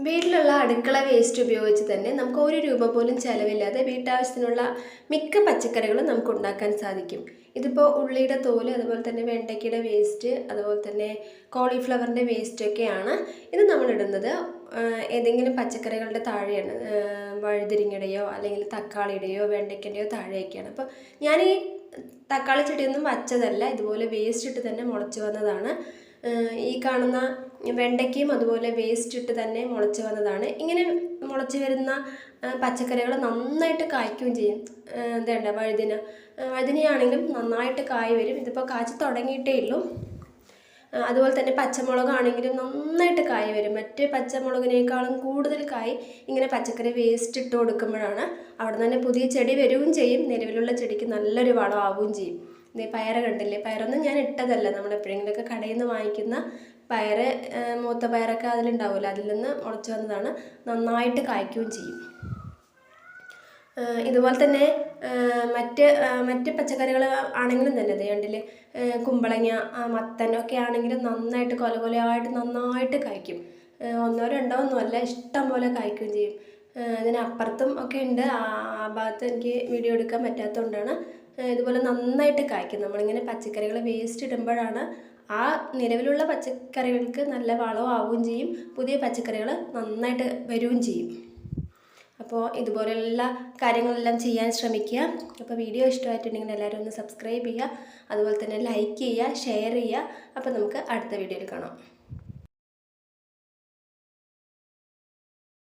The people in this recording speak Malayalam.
വീട്ടിലുള്ള അടുക്കള വേസ്റ്റ് ഉപയോഗിച്ച് തന്നെ നമുക്ക് ഒരു രൂപ പോലും ചിലവില്ലാതെ വീട്ടാവശ്യത്തിനുള്ള മിക്ക പച്ചക്കറികളും നമുക്ക് ഉണ്ടാക്കാൻ സാധിക്കും. ഇതിപ്പോൾ ഉള്ളിയുടെ തോല്, അതുപോലെ തന്നെ വെണ്ടയ്ക്കയുടെ വേസ്റ്റ്, അതുപോലെ തന്നെ കോളിഫ്ലവറിൻ്റെ വേസ്റ്റൊക്കെയാണ് ഇത് നമ്മളിടുന്നത്. ഏതെങ്കിലും പച്ചക്കറികളുടെ താഴെയാണ്, വഴുതിരിങ്ങയുടെയോ അല്ലെങ്കിൽ തക്കാളിയുടെയോ വെണ്ടയ്ക്കൻ്റെയോ താഴെയൊക്കെയാണ്. അപ്പോൾ ഞാൻ ഈ തക്കാളി ചെടിയൊന്നും വച്ചതല്ല, ഇതുപോലെ വേസ്റ്റ് ഇട്ട് തന്നെ മുളച്ച് വന്നതാണ്. ഈ കാണുന്ന വെണ്ടയ്ക്കയും അതുപോലെ വേസ്റ്റ് ഇട്ട് തന്നെ മുളച്ച് വന്നതാണ്. ഇങ്ങനെ മുളച്ച് വരുന്ന പച്ചക്കറികൾ നന്നായിട്ട് കായ്ക്കുകയും ചെയ്യും. എന്താ വഴുതിനയാണെങ്കിലും നന്നായിട്ട് കായ് വരും. ഇതിപ്പോൾ കായ്ച്ച് തുടങ്ങിയിട്ടേ ഉള്ളൂ. അതുപോലെ തന്നെ പച്ചമുളകാണെങ്കിലും നന്നായിട്ട് കായ് വരും. മറ്റ് പച്ചമുളകിനേക്കാളും കൂടുതൽ കായ് ഇങ്ങനെ പച്ചക്കറി വേസ്റ്റ് ഇട്ട് കൊടുക്കുമ്പോഴാണ്. അവിടെ തന്നെ പുതിയ ചെടി വരികയും ചെയ്യും, നിലവിലുള്ള ചെടിക്ക് നല്ലൊരു വളമാവുകയും ചെയ്യും. പയറ് കണ്ടില്ലേ, പയറൊന്നും ഞാൻ ഇട്ടതല്ല, നമ്മൾ എപ്പോഴെങ്കിലുമൊക്കെ കടയിൽ നിന്ന് വാങ്ങിക്കുന്ന പയറ്, മൂത്ത പയറൊക്കെ അതിലുണ്ടാവുമല്ലോ, അതിൽ നിന്ന് മുളച്ച് വന്നതാണ്. നന്നായിട്ട് കായ്ക്കുകയും ചെയ്യും. ഇതുപോലെ തന്നെ മറ്റ് പച്ചക്കറികൾ ആണെങ്കിലും തന്നെ അത് കണ്ടില്ലേ, കുമ്പളങ്ങ, മത്തനൊക്കെ ആണെങ്കിലും നന്നായിട്ട് കൊലകൊലയായിട്ട് നന്നായിട്ട് കായ്ക്കും. ഒന്നോ രണ്ടോ ഒന്നുമല്ല, ഇഷ്ടം പോലെ കായ്ക്കുകയും ചെയ്യും. ഇതിനപ്പുറത്തും ഒക്കെ ഉണ്ട്. ആ ഭാഗത്ത് എനിക്ക് വീഡിയോ എടുക്കാൻ പറ്റാത്തതുകൊണ്ടാണ്. ഇതുപോലെ നന്നായിട്ട് കായ്ക്കും. നമ്മളിങ്ങനെ പച്ചക്കറികൾ വേസ്റ്റ് ഇടുമ്പോഴാണ് ആ നിലവിലുള്ള പച്ചക്കറികൾക്ക് നല്ല വളമാവുകയും ചെയ്യും, പുതിയ പച്ചക്കറികൾ നന്നായിട്ട് വരികയും ചെയ്യും. അപ്പോൾ ഇതുപോലെയുള്ള കാര്യങ്ങളെല്ലാം ചെയ്യാൻ ശ്രമിക്കുക. അപ്പോൾ വീഡിയോ ഇഷ്ടമായിട്ടുണ്ടെങ്കിൽ എല്ലാവരും ഒന്ന് സബ്സ്ക്രൈബ് ചെയ്യുക, അതുപോലെ തന്നെ ലൈക്ക് ചെയ്യുക, ഷെയർ ചെയ്യുക. അപ്പോൾ നമുക്ക് അടുത്ത വീഡിയോയിൽ കാണാം.